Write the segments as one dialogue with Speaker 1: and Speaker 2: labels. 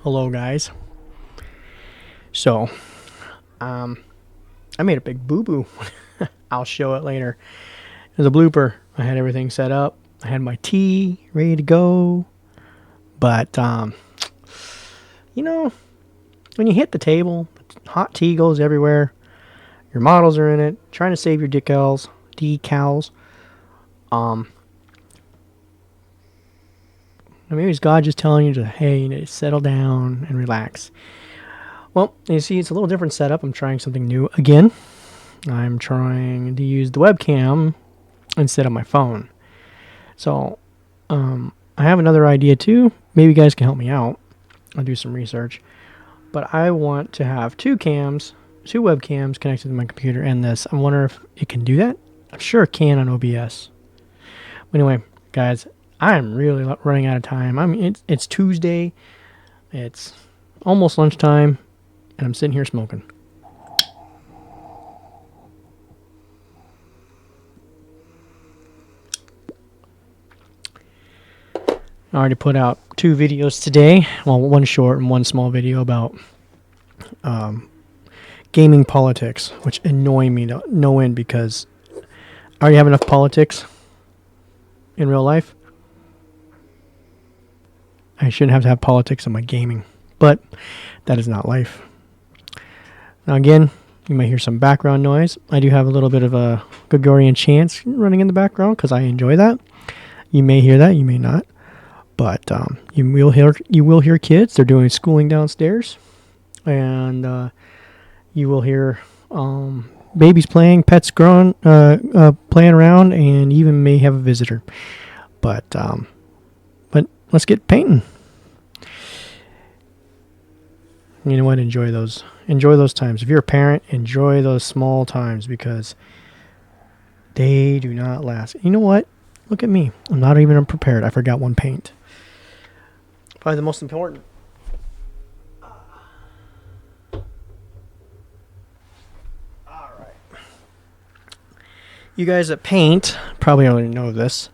Speaker 1: Hello, guys. So, I made a big boo-boo. I'll show it later. There's a blooper. I had everything set up. I had my tea ready to go. But, you know, when you hit the table, hot tea goes everywhere. Your models are in it. Trying to save your decals. Maybe it's God just telling you to, hey, you need to settle down and relax. Well, you see, it's a little different setup. I'm trying something new again. I'm trying to use the webcam instead of my phone. So, I have another idea too. Maybe you guys can help me out. I'll do some research. But I want to have two webcams connected to my computer and this. I wonder if it can do that. I'm sure it can on OBS. But anyway, guys, I'm really running out of time. It's Tuesday. It's almost lunchtime, and I'm sitting here smoking. I already put out 2 videos today. Well, one short and one small video about gaming politics, which annoy me to no end because I already have enough politics in real life. I shouldn't have to have politics in my gaming, but that is not life. Now again, you might hear some background noise. I do have a little bit of a Gregorian chant running in the background because I enjoy that. You may hear that, you may not. But you will hear kids. They're doing schooling downstairs, and you will hear babies playing, pets growing, playing around, and even may have a visitor. But let's get painting. You know what? Enjoy those times. If you're a parent, enjoy those small times because they do not last. You know what? Look at me. I'm not even prepared. I forgot one paint. Probably the most important. Alright. You guys that paint probably already know this,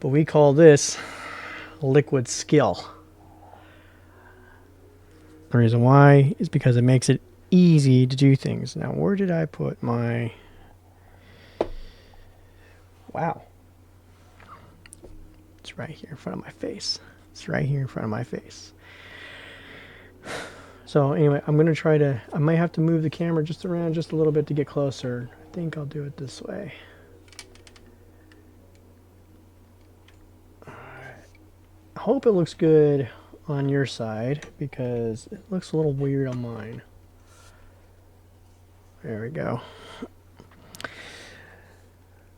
Speaker 1: but we call this liquid skill. The reason why is because it makes it easy to do things. Now, where did I put my... Wow. It's right here in front of my face. It's right here in front of my face. So anyway, I'm going to try to... I might have to move the camera just around just a little bit to get closer. I think I'll do it this way. Alright. I hope it looks good on your side because it looks a little weird on mine. There we go.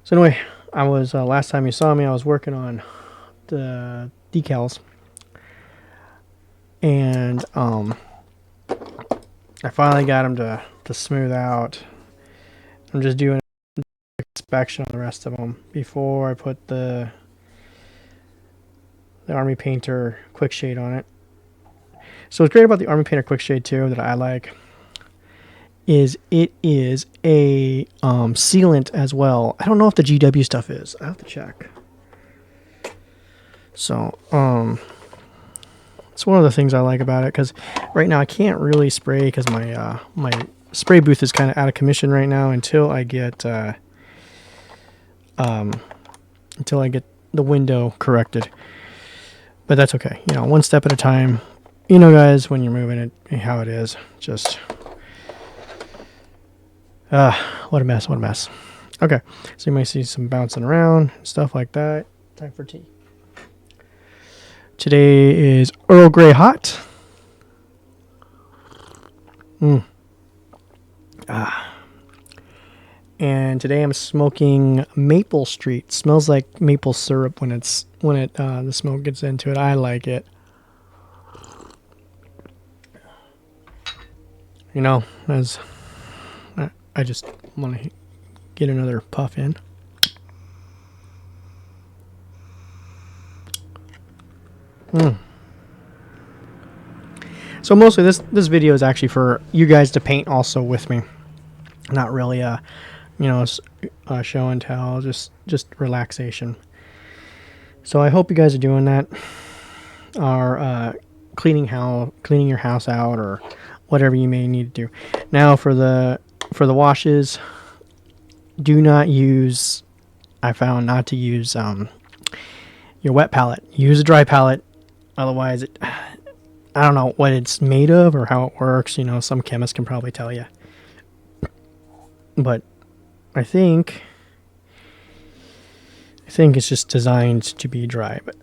Speaker 1: So anyway, I was last time you saw me, I was working on the decals, and I finally got them to smooth out. I'm just doing an inspection on the rest of them before I put the Army Painter Quick Shade on it. So what's great about the Army Painter Quick Shade too that I like is it is a sealant as well. I don't know if the GW stuff is. I have to check. So it's one of the things I like about it because right now I can't really spray because my my spray booth is kind of out of commission right now until I get the window corrected. But that's okay. You know, one step at a time. You know, guys, when you're moving it, how it is. Just what a mess, what a mess. Okay, so you might see some bouncing around, stuff like that. Time for tea. Today is Earl Grey hot. And today I'm smoking Maple Street. Smells like maple syrup when the smoke gets into it. I like it. You know, as I just want to get another puff in. So mostly this video is actually for you guys to paint also with me. Not really a show and tell, just relaxation. So I hope you guys are doing that. Are cleaning your house out or whatever you may need to do. Now for the washes, do not use. I found not to use your wet palette. Use a dry palette. Otherwise, I don't know what it's made of or how it works. You know, some chemist can probably tell you. But I think it's just designed to be dry. But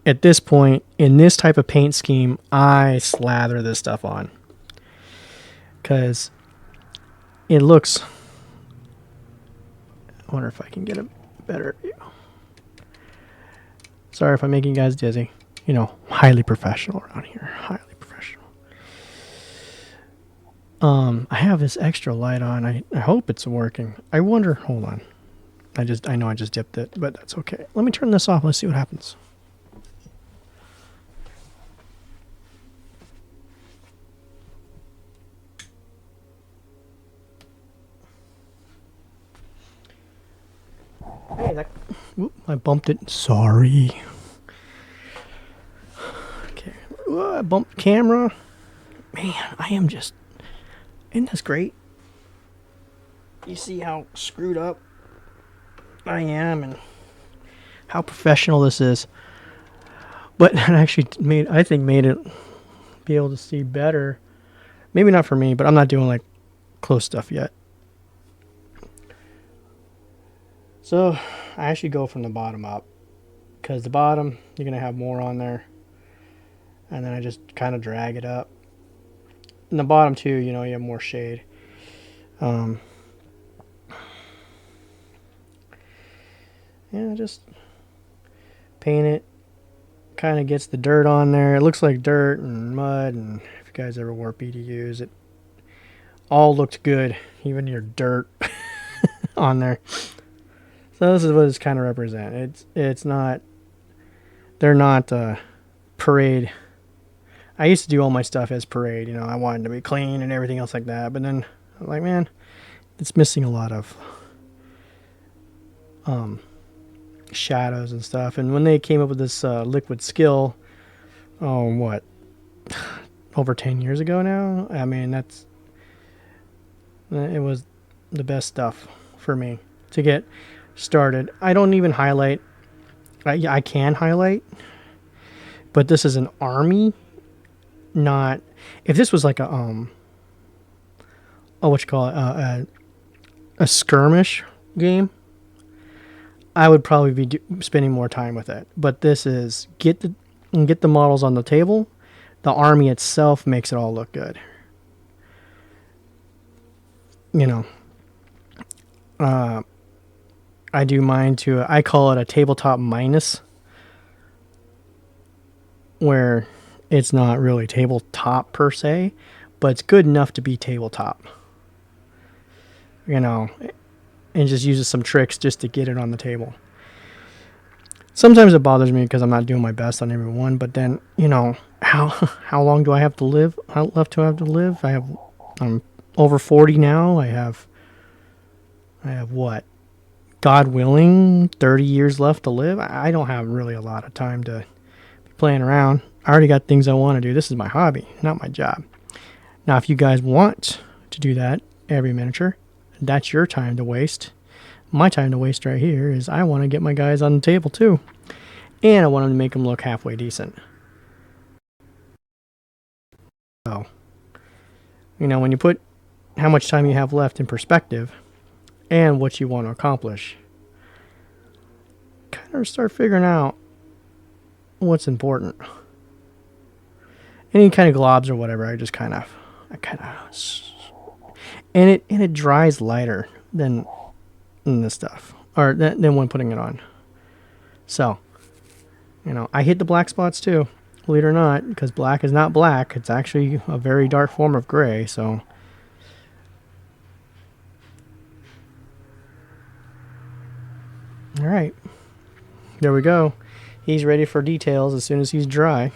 Speaker 1: at this point, in this type of paint scheme, I slather this stuff on. Because it looks... I wonder if I can get a better view. Sorry if I'm making you guys dizzy. You know, highly professional around here. Highly professional. I have this extra light on. I hope it's working. I wonder... Hold on. I know I just dipped it, but that's okay. Let me turn this off. Let's see what happens. Hey, whoop, I bumped it. Sorry. Okay. I bumped the camera. Man, I am just... Isn't this great? You see how screwed up I am and how professional this is. But it actually made it be able to see better. Maybe not for me, but I'm not doing like close stuff yet. So I actually go from the bottom up, because the bottom, you're going to have more on there. And then I just kind of drag it up. And the bottom too, you know, you have more shade. Yeah, just paint it. Kind of gets the dirt on there. It looks like dirt and mud, and if you guys ever wore BDUs, it all looked good, even your dirt on there. So this is what it's kind of represent. It's not... They're not parade. I used to do all my stuff as parade. You know, I wanted to be clean and everything else like that. But then I'm like, man, it's missing a lot of shadows and stuff. And when they came up with this liquid skill, what, over 10 years ago now? I mean, it was the best stuff for me to get started. I don't even highlight. I can highlight, but this is an army, not... If this was like a a skirmish game, I would probably be spending more time with it. But this is get the models on the table. The army itself makes it all look good. You know, I do mine to, I call it a tabletop minus, where it's not really tabletop per se, but it's good enough to be tabletop. You know, and just uses some tricks just to get it on the table. Sometimes it bothers me because I'm not doing my best on every one, but then, you know, how long do I have to live? How left do I have to live? I'm over 40 now. I have what? God willing, 30 years left to live. I don't have really a lot of time to be playing around. I already got things I want to do. This is my hobby, not my job. Now, if you guys want to do that every miniature, that's your time to waste. My time to waste right here is I want to get my guys on the table too. And I want to make them look halfway decent. So, you know, when you put how much time you have left in perspective and what you want to accomplish, kind of start figuring out what's important. Any kind of globs or whatever, and it dries lighter than this stuff, or than when putting it on. So, you know, I hit the black spots too, believe it or not, because black is not black. It's actually a very dark form of gray. So, all right, there we go. He's ready for details as soon as he's dry.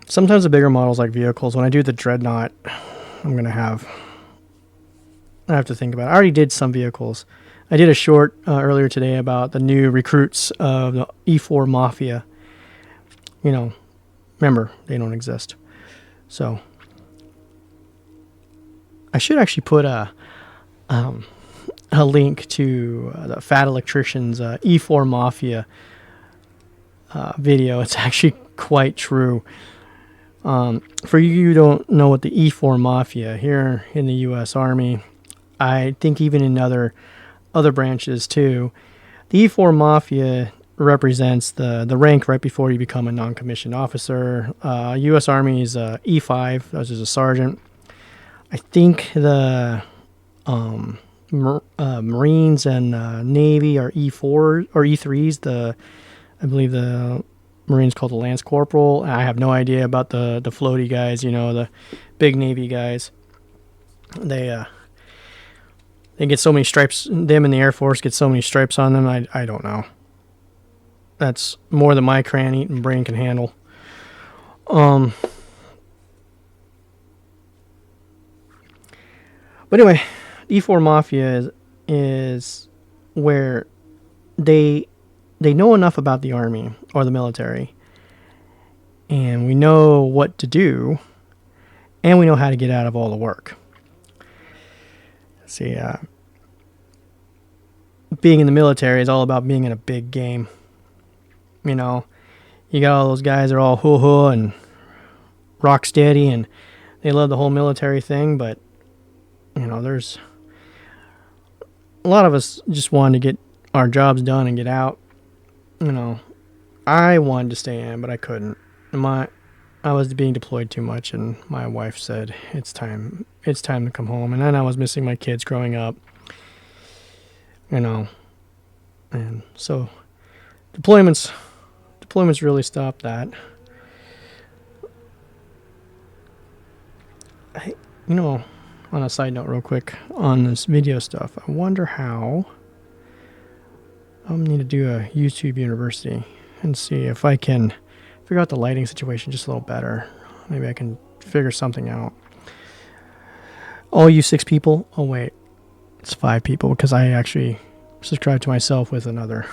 Speaker 1: Sometimes the bigger models like vehicles, when I do the Dreadnought, I have to think about it. I already did some vehicles. I did a short earlier today about the new recruits of the E-4 Mafia. You know, remember, they don't exist. So I should actually put a link to the Fat Electrician's E-4 Mafia video. It's actually quite true. For you who don't know what the E-4 Mafia here in the U.S. Army, I think even in other branches too, the E-4 Mafia represents the rank right before you become a non-commissioned officer. U.S. Army is E5, which is a sergeant. I think the Marines and Navy are E4 or E3s. I believe the Marines called the Lance Corporal. I have no idea about the floaty guys. The big Navy guys. They get so many stripes. Them in the Air Force get so many stripes on them. I don't know. That's more than my crayon-eating brain can handle. But anyway, E4 Mafia is where they know enough about the Army or the military, and we know what to do, and we know how to get out of all the work. See, being in the military is all about being in a big game. You got all those guys that are all hoo-hoo and rock steady, and they love the whole military thing, but, there's a lot of us just wanted to get our jobs done and get out. I wanted to stay in, but I couldn't. I was being deployed too much, and my wife said, it's time to come home. And then I was missing my kids growing up, and so deployments really stopped that. On a side note real quick on this video stuff, I wonder how I'm going to do a YouTube University and see if I can figure out the lighting situation just a little better. Maybe I can figure something out. All you 6 people, oh wait, it's 5 people because I actually subscribe to myself with another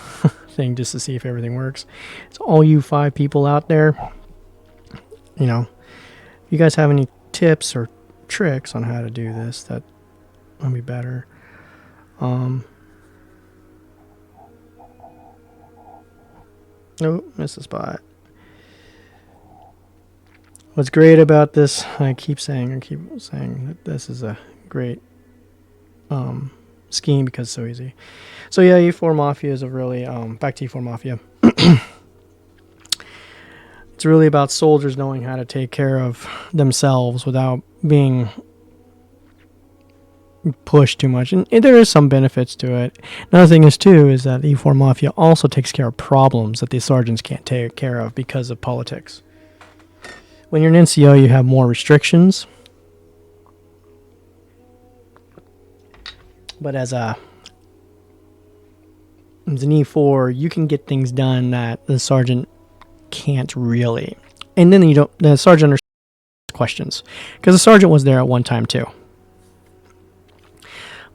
Speaker 1: thing just to see if everything works. It's all you 5 people out there. If you guys have any tips or tricks on how to do this, that would be better. Oh, missed the spot. What's great about this, I keep saying that this is a great scheme because it's so easy. So yeah, E4 Mafia is a really back to E4 Mafia. It's really about soldiers knowing how to take care of themselves without being pushed too much, and there is some benefits to it. Another thing is that E4 Mafia also takes care of problems that the sergeants can't take care of because of politics. When you're an NCO, you have more restrictions, but as an E4, you can get things done that the sergeant can't really. And then the sergeant understands questions because the sergeant was there at one time too.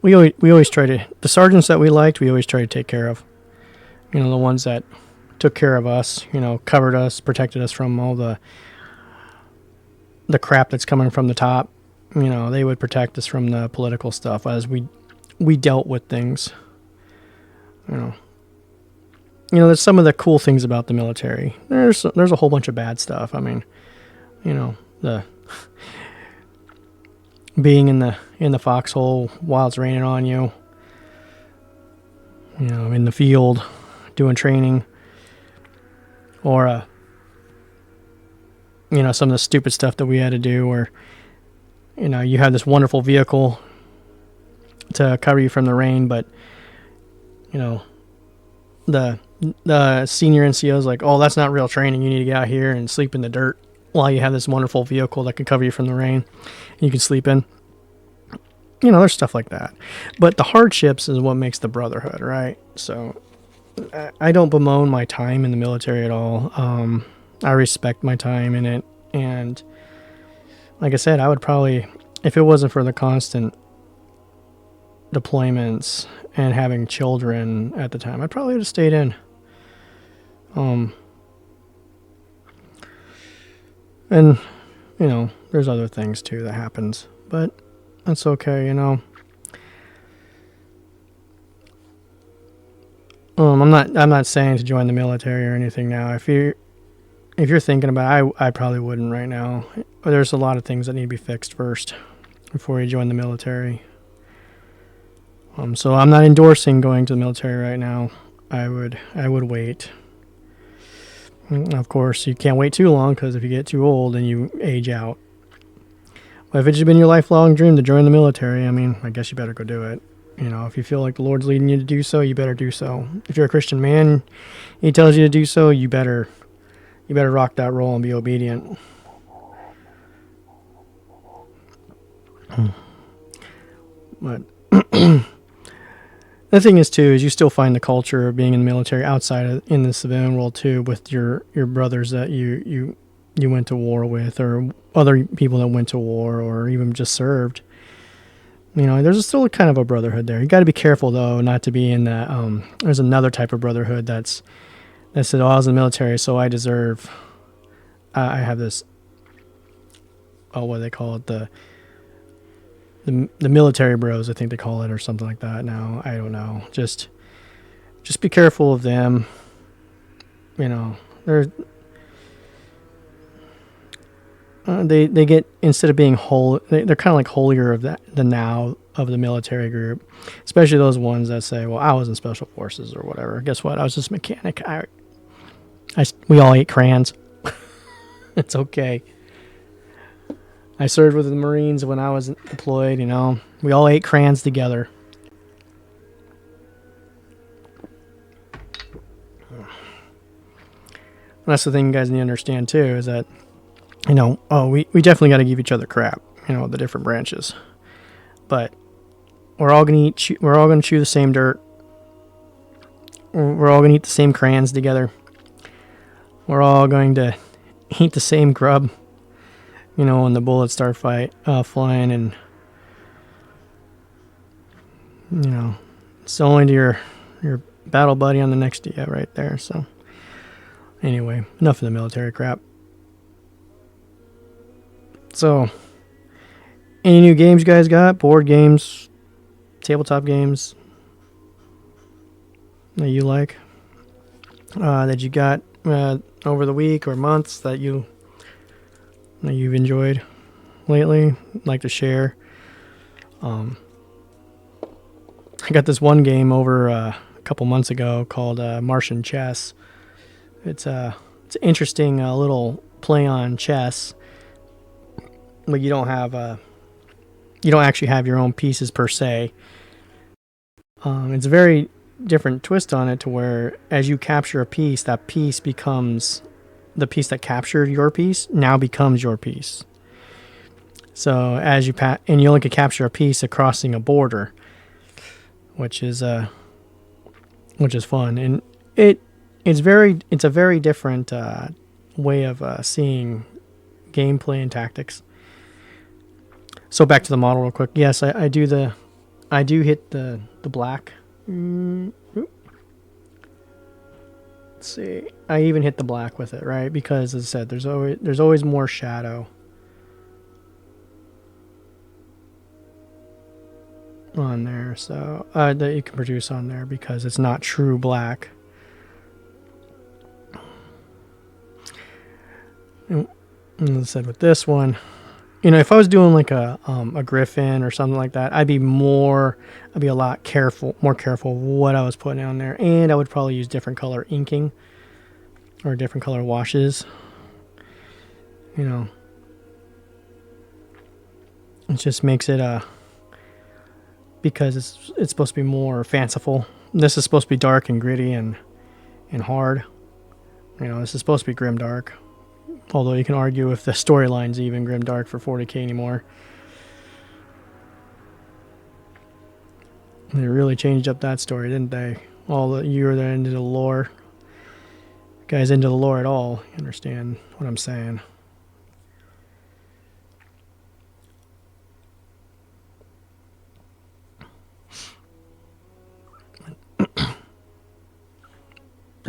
Speaker 1: We always try to, the sergeants that we liked, we always try to take care of. The ones that took care of us, covered us, protected us from all the crap that's coming from the top. They would protect us from the political stuff as we dealt with things. There's some of the cool things about the military. There's a whole bunch of bad stuff. I mean, the being in the foxhole while it's raining on you. In the field, doing training, or some of the stupid stuff that we had to do, where you have this wonderful vehicle to cover you from the rain, but the senior NCO is like, oh, that's not real training. You need to get out here and sleep in the dirt while you have this wonderful vehicle that can cover you from the rain and you can sleep in. There's stuff like that. But the hardships is what makes the brotherhood, right? So I don't bemoan my time in the military at all. I respect my time in it. And like I said, I would probably, if it wasn't for the constant deployments and having children at the time, I probably would have stayed in. And, you know, there's other things too that happens, but that's okay, you know. I'm not saying to join the military or anything now. If you're thinking about it, I probably wouldn't right now. There's a lot of things that need to be fixed first before you join the military. So I'm not endorsing going to the military right now. I would wait. Of course, you can't wait too long, because if you get too old, then you age out. But if it's been your lifelong dream to join the military, I mean, I guess you better go do it. You know, if you feel like the Lord's leading you to do so, you better do so. If you're a Christian man, He tells you to do so, you better rock that role and be obedient. But the thing is, too, is you still find the culture of being in the military in the civilian world, too, with your brothers that you went to war with, or other people that went to war, or even just served. You know, there's still kind of a brotherhood there. You got to be careful, though, not to be in that. There's another type of brotherhood that said, "Oh, I was in the military, so I deserve. I have this. Oh, what do they call it? The military bros, I think they call it, or something like that. Now, I don't know. Just be careful of them. You know, they get, instead of being they're kind of like holier of the now of the military group, especially those ones that say, "Well, I was in special forces or whatever." Guess what? I was just a mechanic. We all ate crayons. It's okay. I served with the Marines when I was deployed, you know. We all ate crayons together. And that's the thing you guys need to understand, too, is that, you know, we definitely got to give each other crap, you know, the different branches. But we're all going to chew the same dirt. We're all going to eat the same crayons together. We're all going to eat the same grub. You know, when the bullets start flying, and, you know, it's only to your battle buddy on the next to you right there. So, anyway, enough of the military crap. So, any new games you guys got? Board games, tabletop games that you like? That you got over the week or months that you've enjoyed lately, like to share? I got this one game over a couple months ago called Martian Chess. It's an interesting little play on chess, but you don't actually have your own pieces per se. It's a very different twist on it, to where as you capture a piece, that piece becomes the piece that captured your piece now becomes your piece. So as you and you only can capture a piece of crossing a border, which is fun, and it's a very different way of seeing gameplay and tactics. So back to the model real quick. Yes, I do hit the black. Let's see. I even hit the black with it, right? Because, as I said, there's always more shadow on there, so that you can produce on there, because it's not true black. And as I said, with this one, you know, if I was doing like a griffin or something like that, I'd be a lot more careful of what I was putting on there, and I would probably use different color inking or different color washes. You know, it just makes it because it's supposed to be more fanciful. This is supposed to be dark and gritty and hard. You know, this is supposed to be grimdark. Although you can argue if the storyline's even grimdark for 40k anymore. They really changed up that story, didn't they? You're into the lore. Guys into the lore at all, you understand what I'm saying.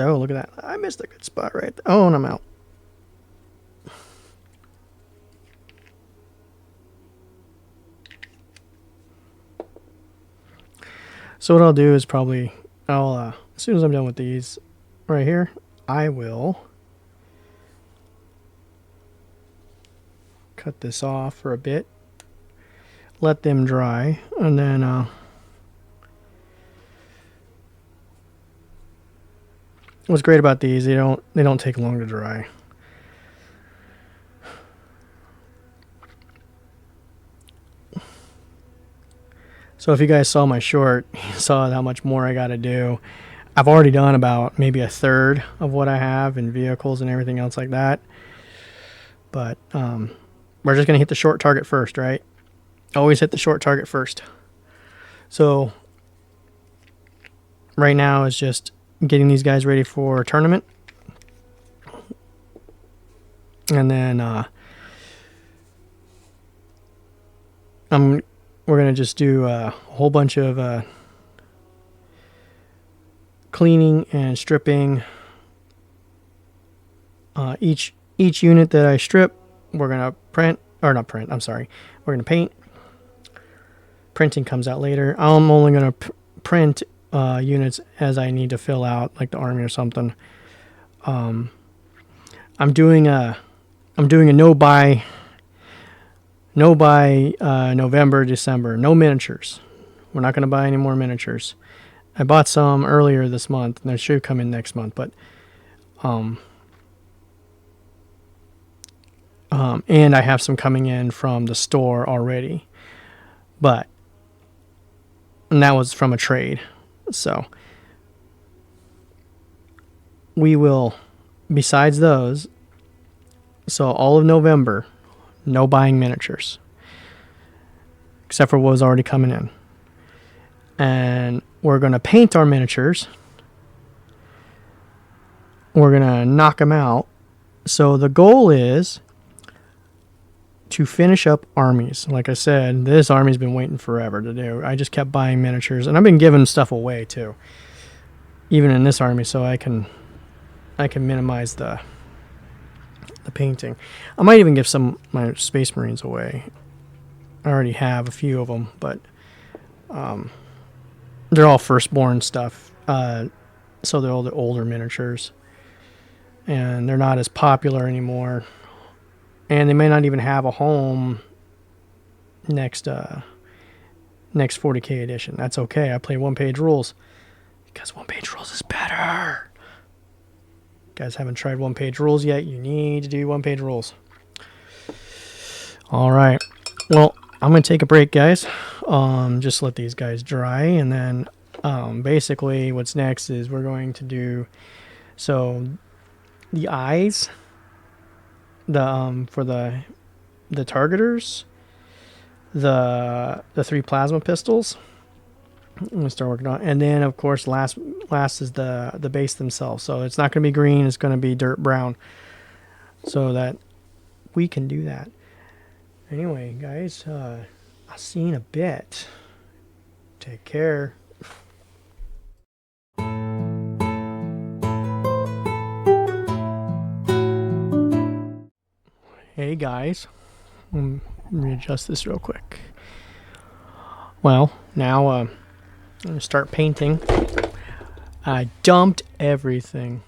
Speaker 1: Oh, look at that. I missed a good spot right there. Oh, and I'm out. So what I'll do is probably, as soon as I'm done with these right here, I will cut this off for a bit, let them dry, and then what's great about these, they don't take long to dry. So if you guys saw my short, you saw how much more I got to do. I've already done about maybe a third of what I have in vehicles and everything else like that. But we're just going to hit the short target first, right? Always hit the short target first. So right now is just getting these guys ready for a tournament. And then we're going to just do a whole bunch of cleaning and stripping. Each unit that I strip, we're going to we're going to paint. Printing comes out later. I'm only going to print units as I need to fill out, like the army or something. I'm doing a no buy November, December. No miniatures. We're not going to buy any more miniatures. I bought some earlier this month, and they should come in next month. But and I have some coming in from the store already. And that was from a trade. So we will, besides those, so all of November, no buying miniatures. Except for what was already coming in. And we're going to paint our miniatures. We're going to knock them out. So the goal is to finish up armies. Like I said, this army's been waiting forever to do. I just kept buying miniatures, and I've been giving stuff away too, even in this army, so I can minimize the painting. I might even give some of my Space Marines away. I already have a few of them, but they're all firstborn stuff, so they're all the older miniatures, and they're not as popular anymore. And they may not even have a home next 40K edition. That's okay. I play one-page rules because one-page rules is better. You guys haven't tried one-page rules yet? You need to do one-page rules. All right. Well, I'm going to take a break, guys. Just let these guys dry. And then basically what's next is we're going to do... So the eyes... for the targeters, the 3 plasma pistols. I'm gonna start working on, and then of course last is the base themselves. So it's not gonna be green; it's gonna be dirt brown, so that we can do that. Anyway, guys, I'll see you in a bit. Take care. Hey guys, let me readjust this real quick. Well, now I'm going to start painting. I dumped everything.